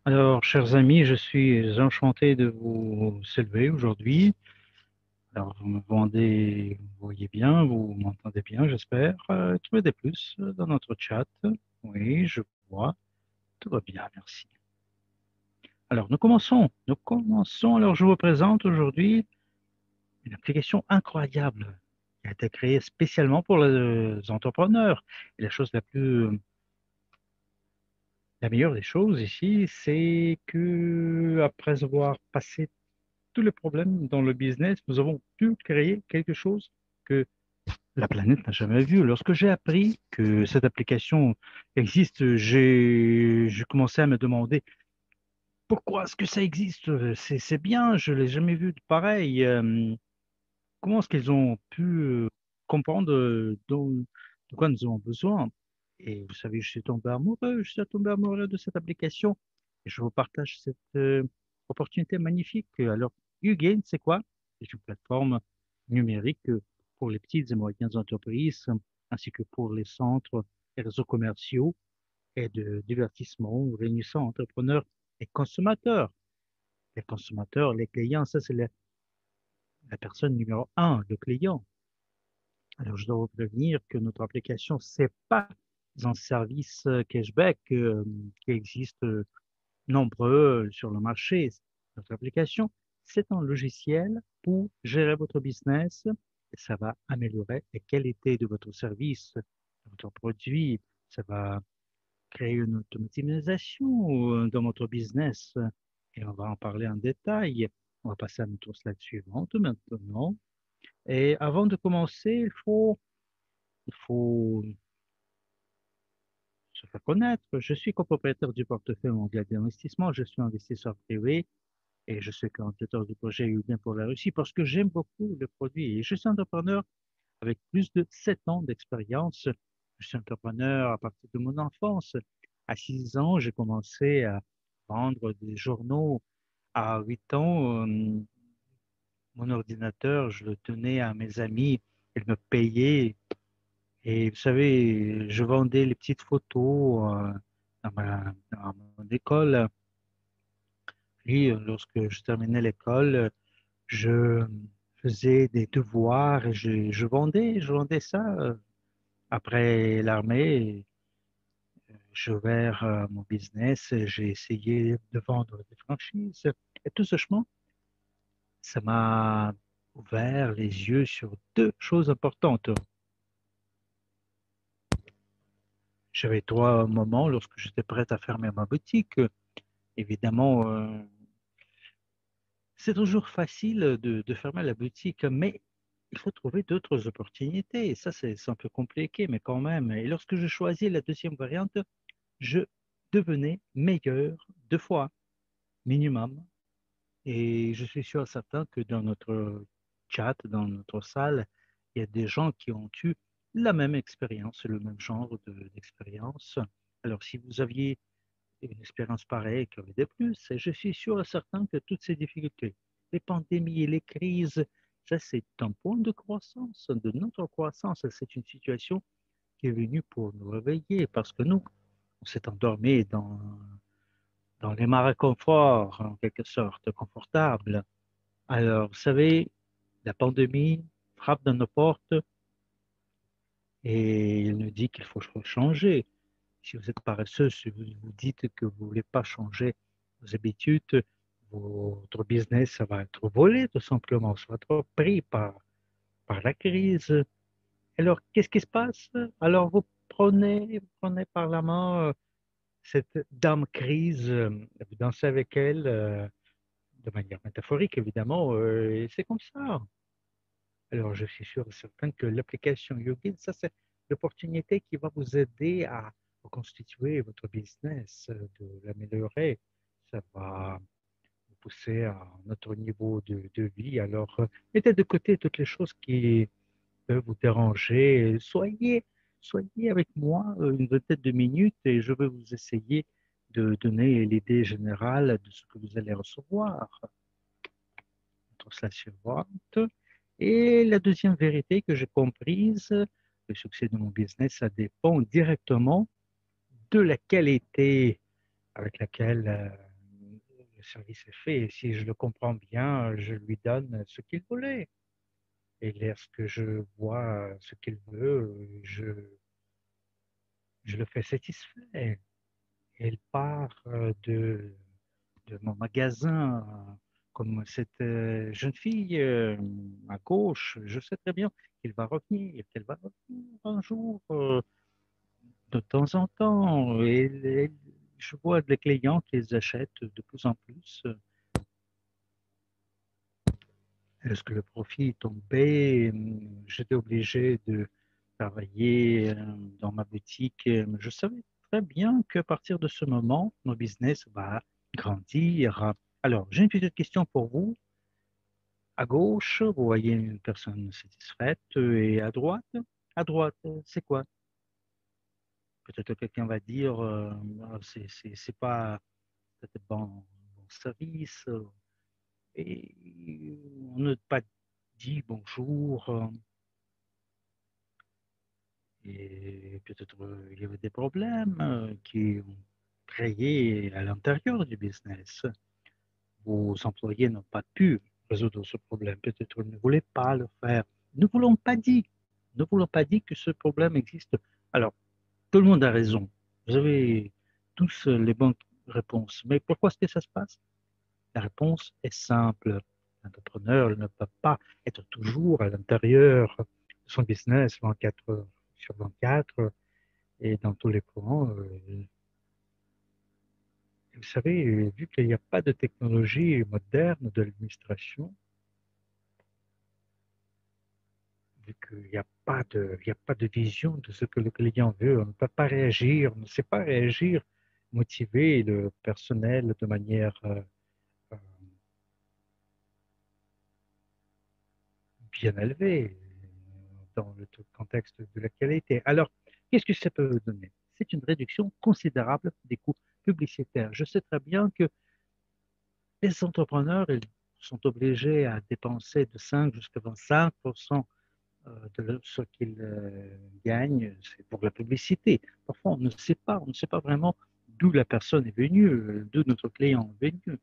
Alors, chers amis, je suis enchanté de vous saluer aujourd'hui. Alors, vous me vendez, vous voyez bien, vous m'entendez bien, j'espère. Trouvez des plus dans notre chat. Oui, je vois. Tout va bien, merci. Alors, nous commençons. Nous commençons. Alors, je vous présente aujourd'hui une application incroyable qui a été créée spécialement pour les entrepreneurs. Et la meilleure des choses ici, c'est que après avoir passé tous les problèmes dans le business, nous avons pu créer quelque chose que la planète n'a jamais vu. Lorsque j'ai appris que cette application existe, j'ai commencé à me demander pourquoi est-ce que ça existe? C'est bien, je l'ai jamais vu de pareil. Comment est-ce qu'ils ont pu comprendre de quoi nous avons besoin? Et vous savez, je suis tombé amoureux de cette application et je vous partage cette opportunité magnifique. Alors, YouGain, c'est quoi? C'est une plateforme numérique pour les petites et moyennes entreprises ainsi que pour les centres et réseaux commerciaux et de divertissement réunissant entrepreneurs et consommateurs. Les consommateurs, les clients, ça c'est la personne numéro un, le client. Alors, je dois vous prévenir que notre application, c'est pas un service cashback qui existe nombreux sur le marché. Notre application, c'est un logiciel pour gérer votre business et ça va améliorer la qualité de votre service, de votre produit. Ça va créer une automatisation dans votre business et on va en parler en détail. On va passer à notre slide suivante maintenant. Et avant de commencer, il faut se faire connaître. Je suis copropriétaire du portefeuille mondial d'investissement, je suis investisseur privé et je suis coordinateur du projet Udin pour la Russie parce que j'aime beaucoup le produit. Et je suis entrepreneur avec plus de 7 ans d'expérience. Je suis entrepreneur à partir de mon enfance. À 6 ans, j'ai commencé à vendre des journaux. À 8 ans, mon ordinateur, je le tenais à mes amis. Ils me payaient. Et vous savez, je vendais les petites photos dans mon école. Puis, lorsque je terminais l'école, je faisais des devoirs et je vendais ça. Après l'armée, j'ai ouvert mon business, et j'ai essayé de vendre des franchises. Et tout ce chemin, ça m'a ouvert les yeux sur deux choses importantes. J'avais trois moments lorsque j'étais prêt à fermer ma boutique. Évidemment, c'est toujours facile de fermer la boutique, mais il faut trouver d'autres opportunités. Et ça, c'est un peu compliqué, mais quand même. Et lorsque je choisis la deuxième variante, je devenais meilleur deux fois minimum. Et je suis sûr et certain que dans notre chat, dans notre salle, il y a des gens qui ont eu la même expérience, le même genre d'expérience. Alors, si vous aviez une expérience pareille qui avait des plus, et je suis sûr et certain que toutes ces difficultés, les pandémies et les crises, ça, c'est un point de croissance, de notre croissance. C'est une situation qui est venue pour nous réveiller parce que nous, on s'est endormi dans les marais confort, en quelque sorte, confortable. Alors, vous savez, la pandémie frappe dans nos portes et il nous dit qu'il faut changer. Si vous êtes paresseux, si vous vous dites que vous ne voulez pas changer vos habitudes, votre business, ça va être volé tout simplement, ça va être pris par la crise. Alors, qu'est-ce qui se passe? Alors, vous prenez par la main cette dame crise, vous dansez avec elle de manière métaphorique, évidemment, et c'est comme ça. Alors, je suis sûr et certain que l'application YouGuide, ça, c'est l'opportunité qui va vous aider à reconstituer votre business, de l'améliorer. Ça va vous pousser à un autre niveau de vie. Alors, mettez de côté toutes les choses qui peuvent vous déranger. Soyez avec moi une vingtaine de minutes et je vais vous essayer de donner l'idée générale de ce que vous allez recevoir. Entre la suivante. Et la deuxième vérité que j'ai comprise, le succès de mon business, ça dépend directement de la qualité avec laquelle service est fait. Et si je le comprends bien, je lui donne ce qu'il voulait. Et lorsque je vois ce qu'il veut, je le fais satisfait. Et il part de mon magasin comme cette jeune fille à gauche. Je sais très bien qu'il va revenir, qu'elle va revenir un jour de temps en temps. Et je vois des clients qui les achètent de plus en plus. Lorsque le profit est tombé, j'étais obligé de travailler dans ma boutique. Je savais très bien qu'à partir de ce moment, mon business va grandir. Alors, j'ai une petite question pour vous. À gauche, vous voyez une personne satisfaite et à droite, c'est quoi? Peut-être quelqu'un va dire, ah, c'est pas peut-être bon service. Et on n'a pas dit bonjour. Et peut-être il y avait des problèmes qui ont créé à l'intérieur du business. Vos employés n'ont pas pu résoudre ce problème. Peut-être ils ne voulaient pas le faire. Ne voulons pas dit. Ne voulons pas dit que ce problème existe. Alors, tout le monde a raison. Vous avez tous les bonnes réponses. Mais pourquoi est-ce que ça se passe? La réponse est simple. L'entrepreneur ne peut pas être toujours à l'intérieur de son business 24 heures sur 24 et dans tous les courants. Vous savez, vu qu'il n'y a pas de technologie moderne de l'administration, vu qu'il n'y a il y a pas de vision de ce que le client veut, on ne peut pas réagir, on ne sait pas réagir, motiver le personnel de manière euh, bien élevée dans le contexte de la qualité. Alors, qu'est-ce que ça peut vous donner? C'est une réduction considérable des coûts publicitaires. Je sais très bien que les entrepreneurs, ils sont obligés à dépenser de 5 jusqu'à 25% de ce qu'ils gagnent, c'est pour la publicité. Parfois, on ne sait pas vraiment d'où la personne est venue, d'où notre client est venu.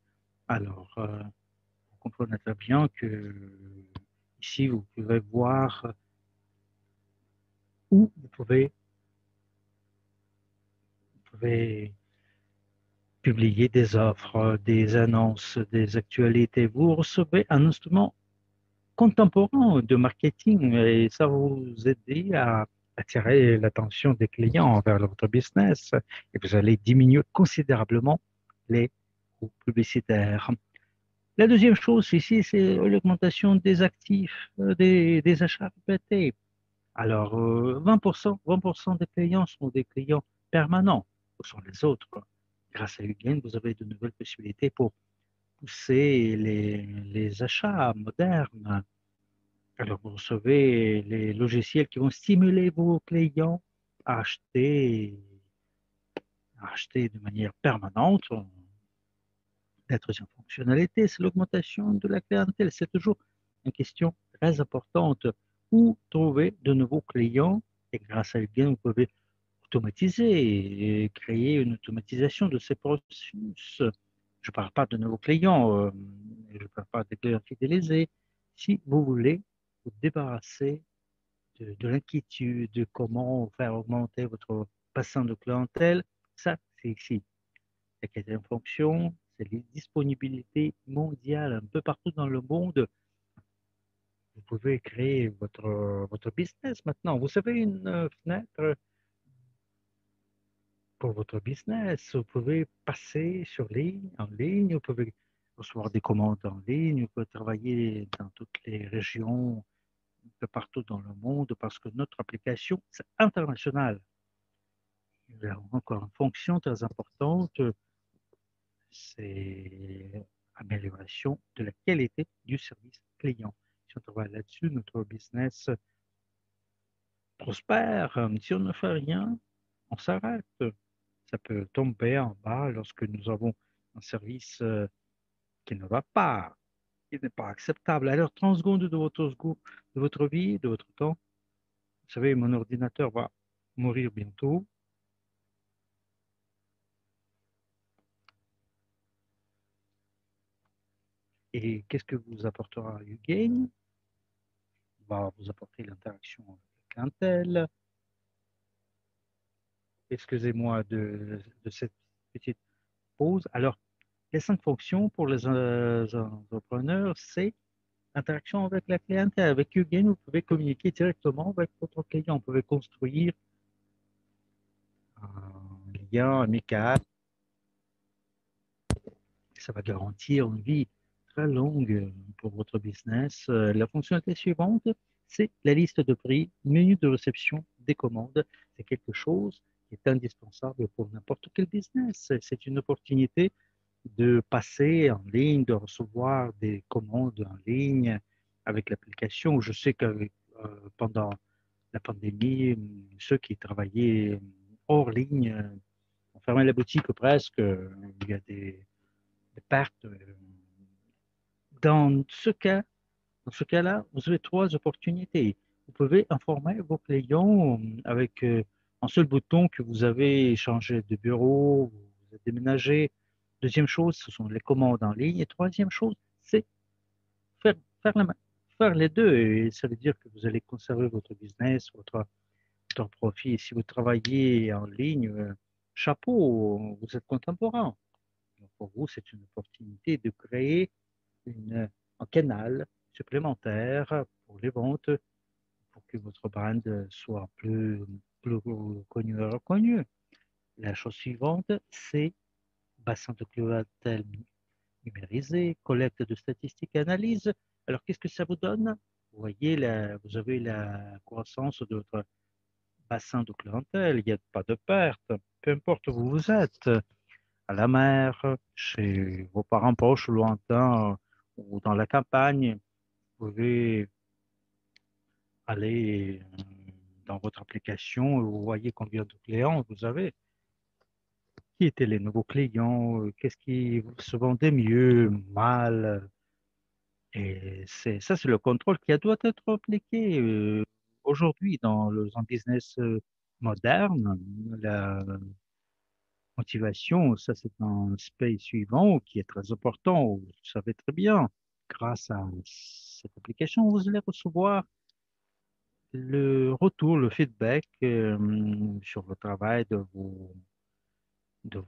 Alors, vous comprenez très bien que ici, vous pouvez voir où vous pouvez publier des offres, des annonces, des actualités. Vous recevez un instrument contemporain de marketing et ça va vous aider à attirer l'attention des clients vers votre business et vous allez diminuer considérablement les coûts publicitaires. La deuxième chose ici, c'est l'augmentation des actifs, des achats répétés. Alors, 20% des clients sont des clients permanents. Ce sont les autres. Grâce à Hugain, vous avez de nouvelles possibilités pour pousser les achats modernes. Alors, vous recevez les logiciels qui vont stimuler vos clients à acheter de manière permanente. La troisième fonctionnalité, c'est l'augmentation de la clientèle. C'est toujours une question très importante. Où trouver de nouveaux clients? Et grâce à Hugain, vous pouvez automatiser et créer une automatisation de ces processus. Je ne parle pas de nouveaux clients, je ne parle pas de clients fidélisés. Si vous voulez vous débarrasser de l'inquiétude de comment faire augmenter votre bassin de clientèle, ça, c'est ici. La quatrième fonction, c'est les disponibilités mondiales un peu partout dans le monde. Vous pouvez créer votre business maintenant. Vous avez une fenêtre pour votre business. Vous pouvez passer en ligne, vous pouvez recevoir des commandes en ligne, vous pouvez travailler dans toutes les régions, un peu partout dans le monde, parce que notre application, c'est international. Il y a encore une fonction très importante, c'est l'amélioration de la qualité du service client. Si on travaille là-dessus, notre business prospère. Si on ne fait rien, on s'arrête. Ça peut tomber en bas lorsque nous avons un service qui ne va pas, qui n'est pas acceptable. Alors, 30 secondes de votre vie, de votre temps. Vous savez, mon ordinateur va mourir bientôt. Et qu'est-ce que vous apportera YouGain? Va vous apporter l'interaction avec la clientèle. Excusez-moi de cette petite pause. Alors, les 5 fonctions pour les entrepreneurs, c'est interaction avec la clientèle. Avec YouGain, vous pouvez communiquer directement avec votre client. Vous pouvez construire un lien amical. Ça va garantir une vie très longue pour votre business. La fonctionnalité suivante, c'est la liste de prix, menu de réception des commandes. C'est quelque chose qui est indispensable pour n'importe quel business. C'est une opportunité de passer en ligne, de recevoir des commandes en ligne avec l'application. Je sais que pendant la pandémie, ceux qui travaillaient hors ligne ont fermé la boutique presque. Il y a des pertes. Dans ce cas, dans ce cas-là, vous avez 3 opportunités. Vous pouvez informer vos clients avec un seul bouton que vous avez changé de bureau, vous avez déménagé. Deuxième chose, ce sont les commandes en ligne. Et troisième chose, c'est faire, faire, la, faire les deux. Et ça veut dire que vous allez conserver votre business, votre profit. Et si vous travaillez en ligne, chapeau, vous êtes contemporain. Donc pour vous, c'est une opportunité de créer un canal supplémentaire pour les ventes, pour que votre brand soit plus connu et reconnu. La chose suivante, c'est bassin de clientèle numérisé, collecte de statistiques et analyse. Alors, qu'est-ce que ça vous donne? Vous voyez, vous avez la croissance de votre bassin de clientèle. Il n'y a pas de perte. Peu importe où vous êtes, à la mer, chez vos parents proches ou lointains, ou dans la campagne, vous pouvez aller dans votre application et vous voyez combien de clients vous avez. Qui étaient les nouveaux clients? Qu'est-ce qui se vendait mieux, mal? Et ça, c'est le contrôle qui doit être appliqué aujourd'hui dans un business moderne. La motivation, ça, c'est un aspect suivant qui est très important. Vous savez très bien, grâce à cette application, vous allez recevoir le retour, le feedback sur le travail de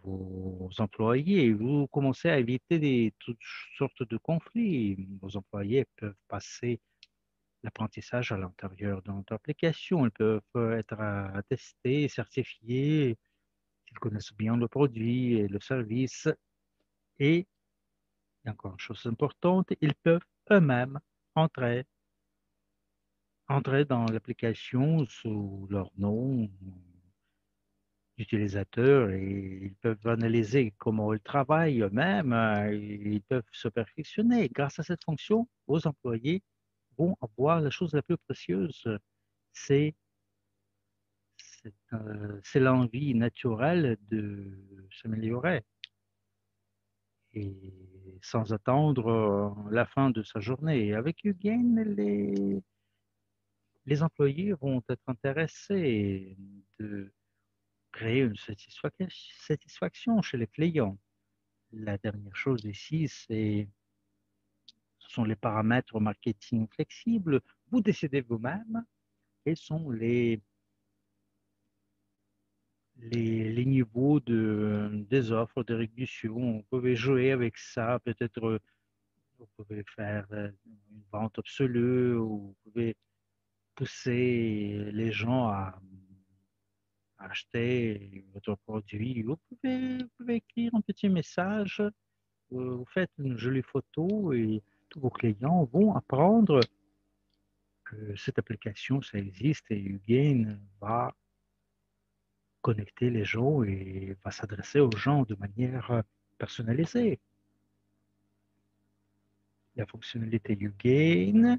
vos employés. Vous commencez à éviter toutes sortes de conflits. Vos employés peuvent passer l'apprentissage à l'intérieur de notre application. Ils peuvent être attestés, certifiés, qu'ils connaissent bien le produit et le service. Et, il y a encore une chose importante, ils peuvent eux-mêmes entrer, entrer dans l'application sous leur nom d'utilisateurs et ils peuvent analyser comment ils travaillent eux-mêmes, ils peuvent se perfectionner. Grâce à cette fonction, vos employés vont avoir la chose la plus précieuse, c'est c'est l'envie naturelle de s'améliorer et sans attendre la fin de sa journée. Et avec YouGain, les employés vont être intéressés de créer une satisfaction chez les clients. La dernière chose ici, ce sont les paramètres marketing flexibles. Vous décidez vous-même quels sont les niveaux des offres de réduction. Vous pouvez jouer avec ça, peut-être vous pouvez faire une vente absolue, ou vous pouvez pousser les gens à acheter votre produit. Vous pouvez écrire un petit message, vous faites une jolie photo et tous vos clients vont apprendre que cette application, ça existe et YouGain va connecter les gens et va s'adresser aux gens de manière personnalisée. La fonctionnalité YouGain,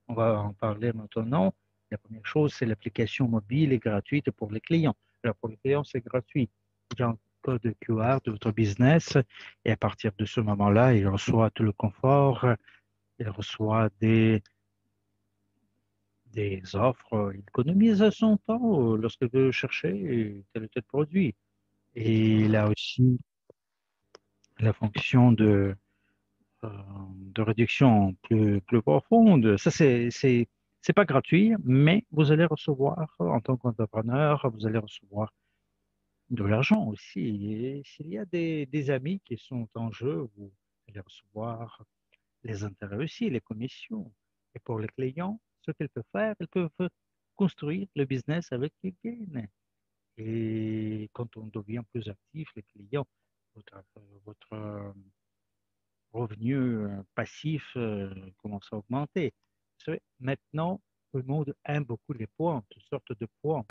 on va en parler maintenant. La première chose, c'est l'application mobile et gratuite pour les clients. Alors, pour les clients, c'est gratuit. Il y a un code QR de votre business et à partir de ce moment-là, il reçoit tout le confort, il reçoit des offres, il économise son temps lorsqu'il veut chercher tel ou tel produit. Et il a aussi la fonction euh, de réduction plus profonde. Ça, c'est pas gratuit, mais vous allez recevoir, en tant qu'entrepreneur, vous allez recevoir de l'argent aussi. Et s'il y a des amis qui sont en jeu, vous allez recevoir les intérêts aussi, les commissions. Et pour les clients, ce qu'ils peuvent faire, ils peuvent construire le business avec les gains. Et quand on devient plus actif, les clients, votre revenu passif commence à augmenter. Vous savez, maintenant, tout le monde aime beaucoup les points, toutes sortes de points.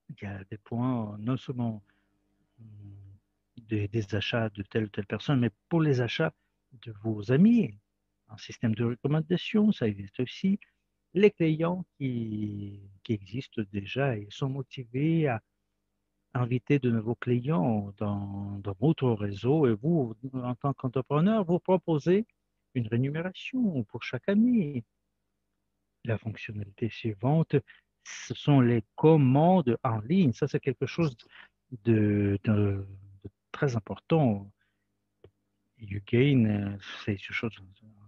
Il y a des points non seulement hum, des achats de telle ou telle personne, mais pour les achats de vos amis. Un système de recommandation, ça existe aussi. Les clients qui existent déjà et sont motivés à inviter de nouveaux clients dans votre réseau et vous, en tant qu'entrepreneur, vous proposez une rémunération pour chaque année. La fonctionnalité suivante, ce sont les commandes en ligne. Ça, c'est quelque chose de très important. Ugain, c'est une chose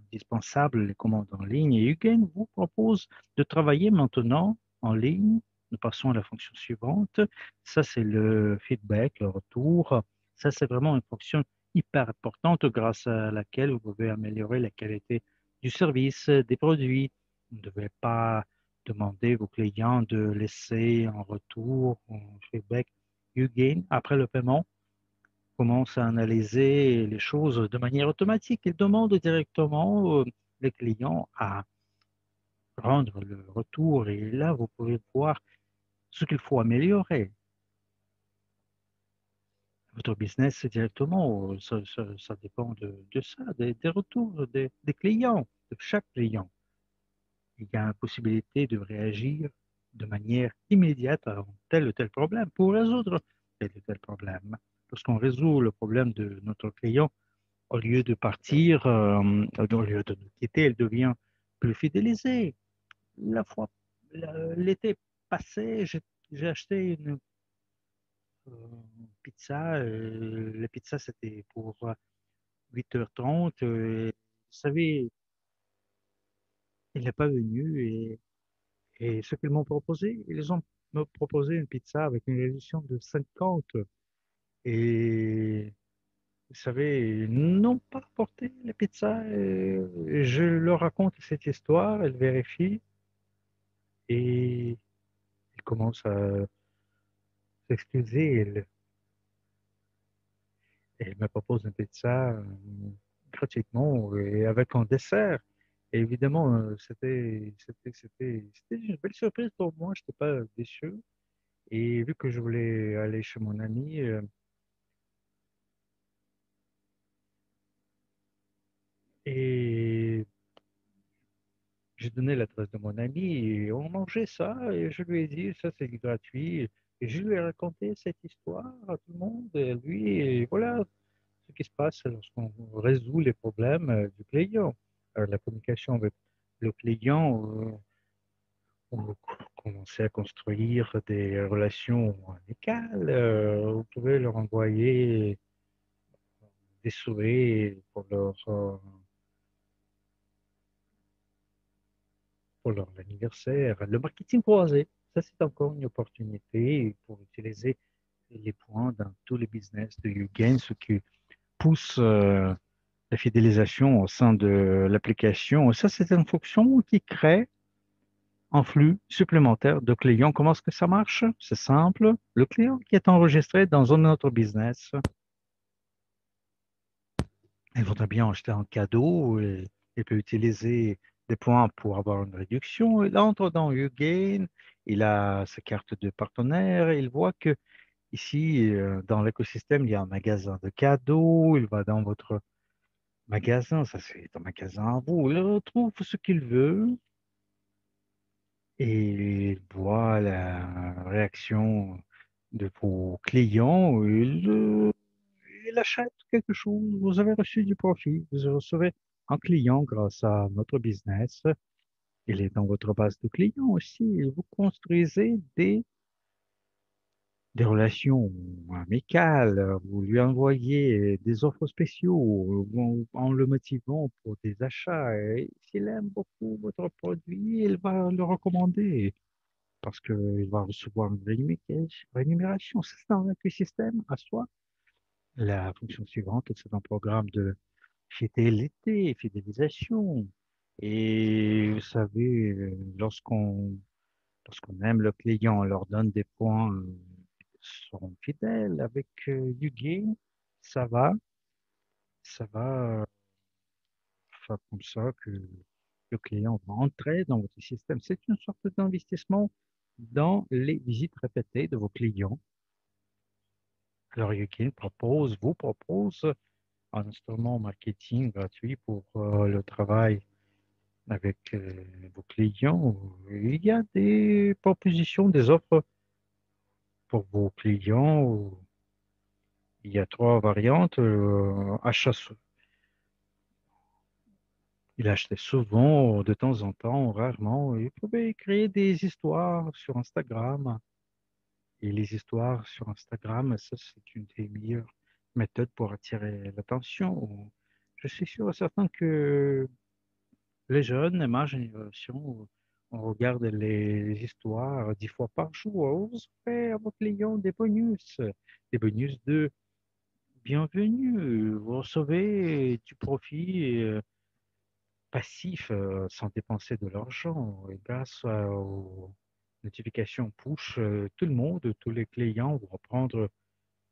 indispensable, les commandes en ligne. Et Ugain vous propose de travailler maintenant en ligne. Nous passons à la fonction suivante. Ça, c'est le feedback, le retour. Ça, c'est vraiment une fonction hyper importante grâce à laquelle vous pouvez améliorer la qualité du service, des produits. Vous ne devez pas demander aux clients de laisser en retour un feedback Ugain après le paiement commence à analyser les choses de manière automatique. Il demande directement les clients à rendre le retour et là, vous pouvez voir ce qu'il faut améliorer. Votre business directement, ça dépend de ça, des retours des clients, de chaque client. Il y a une possibilité de réagir de manière immédiate à tel ou tel problème pour résoudre tel ou tel problème. Lorsqu'on résout le problème de notre client, au lieu de partir, au lieu de nous quitter, elle devient plus fidélisée. La fois, l'été passé, j'ai acheté une pizza. La pizza, c'était pour 8h30. Vous savez, il n'est pas venu et ce qu'ils m'ont proposé, ils ont me proposé une pizza avec une réduction de 50. Et vous savez, ils n'ont pas apporté la pizza. Je leur raconte cette histoire, elle vérifie et ils commencent à s'excuser. Elle me propose une pizza gratuitement et avec un dessert. Et évidemment, c'était une belle surprise pour moi. Je n'étais pas déçu. Et vu que je voulais aller chez mon ami, et j'ai donné l'adresse de mon ami et on mangeait ça et je lui ai dit ça c'est gratuit et je lui ai raconté cette histoire à tout le monde et lui et voilà ce qui se passe lorsqu'on résout les problèmes du client. La communication avec le client, on commençait à construire des relations amicales. Vous pouvez leur envoyer des souhaits pour leur anniversaire. Le marketing croisé, ça c'est encore une opportunité pour utiliser les points dans tous les business de YouGain, ce qui pousse la fidélisation au sein de l'application. Ça, c'est une fonction qui crée un flux supplémentaire de clients. Comment est-ce que ça marche? C'est simple. Le client qui est enregistré dans un autre business, il voudrait bien acheter un cadeau et il peut utiliser des points pour avoir une réduction. Il entre dans YouGain, il a sa carte de partenaire, il voit que ici, dans l'écosystème, il y a un magasin de cadeaux, il va dans votre magasin, ça c'est un magasin à vous, il retrouve ce qu'il veut et il voit la réaction de vos clients, il achète quelque chose, vous avez reçu du profit, vous recevez un client grâce à notre business, il est dans votre base de clients aussi, et vous construisez des relations amicales, vous lui envoyez des offres spéciaux en le motivant pour des achats. Et s'il aime beaucoup votre produit, il va le recommander parce qu'il va recevoir une rémunération. C'est ça un écosystème à soi. La fonction suivante, c'est un programme de fidélité, fidélisation. Et vous savez, lorsqu'on aime le client, on leur donne des points, ils seront fidèles avec du gain. Ça va, ça va faire comme ça que le client va entrer dans votre système. C'est une sorte d'investissement dans les visites répétées de vos clients. Alors, Yukin vous propose un instrument marketing gratuit pour le travail avec vos clients. Il y a des propositions, des offres pour vos clients. Il y a trois variantes. Il achetait souvent, de temps en temps, rarement. Il pouvait créer des histoires sur Instagram. Et les histoires sur Instagram, ça, c'est une des meilleures méthodes pour attirer l'attention. Je suis sûr et certain que les jeunes, ma génération, on regarde les histoires 10 fois par jour. Vous offrez à vos clients des bonus de bienvenue. Vous recevez du profit passif sans dépenser de l'argent. Et grâce aux notifications push, tout le monde, tous les clients vont reprendre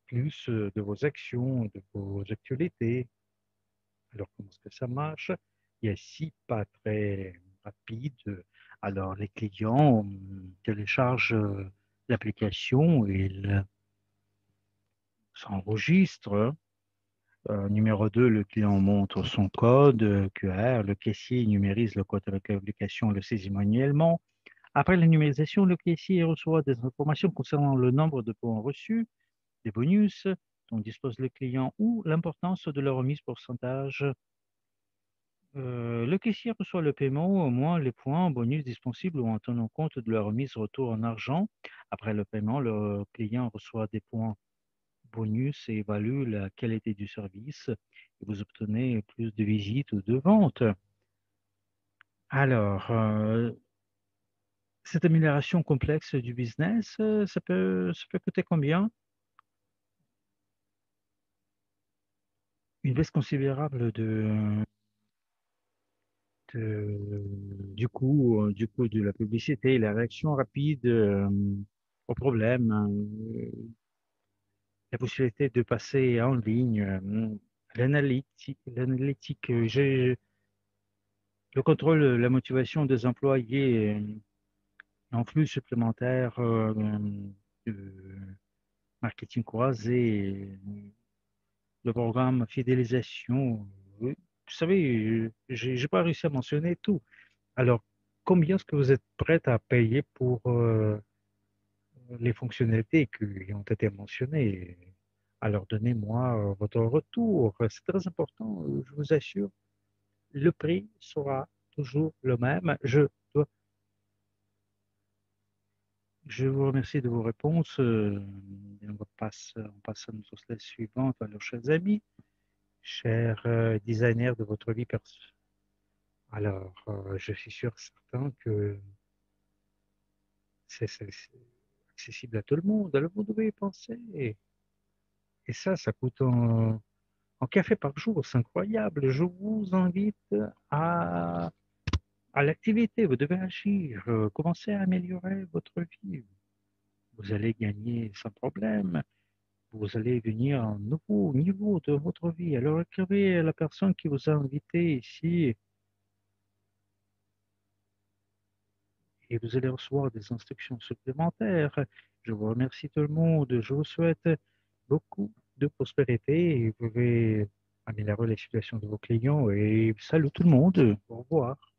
plus de vos actions, de vos actualités. Alors, comment est-ce que ça marche? Il y a six pas très rapides. Alors, les clients téléchargent l'application, ils s'enregistrent. Numéro 2, le client montre son code QR. Le caissier numérise le code avec l'application, le saisit manuellement. Après la numérisation, le caissier reçoit des informations concernant le nombre de points reçus, des bonus dont dispose le client ou l'importance de la remise pourcentage. Le caissier reçoit le paiement, au moins les points bonus disponibles ou en tenant compte de la remise retour en argent. Après le paiement, le client reçoit des points bonus et évalue la qualité du service. Et vous obtenez plus de visites ou de ventes. Alors, cette amélioration complexe du business, ça peut coûter combien? Une baisse considérable du coût de la publicité, la réaction rapide au problème, la possibilité de passer en ligne, l'analytique, le contrôle, la motivation des employés, en flux supplémentaire, de marketing croisé, le programme fidélisation. Vous savez, j'ai pas réussi à mentionner tout. Alors, combien est-ce que vous êtes prête à payer pour les fonctionnalités qui ont été mentionnées? Alors, donnez-moi votre retour. C'est très important, je vous assure. Le prix sera toujours le même. Dois- je vous remercie de vos réponses. On passe à notre slide suivante. Alors, chers amis, chers designers de votre vie personnelle. Alors, je suis sûr certain que c'est accessible à tout le monde. Alors, vous devez y penser. Et ça coûte en café par jour. C'est incroyable. Je vous invite à, à l'activité. Vous devez agir. Commencez à améliorer votre vie. Vous allez gagner sans problème. Vous allez venir à un nouveau niveau de votre vie. Alors, écrivez à la personne qui vous a invité ici et vous allez recevoir des instructions supplémentaires. Je vous remercie tout le monde. Je vous souhaite beaucoup de prospérité et vous pouvez améliorer la situation de vos clients. Et salut tout le monde. Au revoir.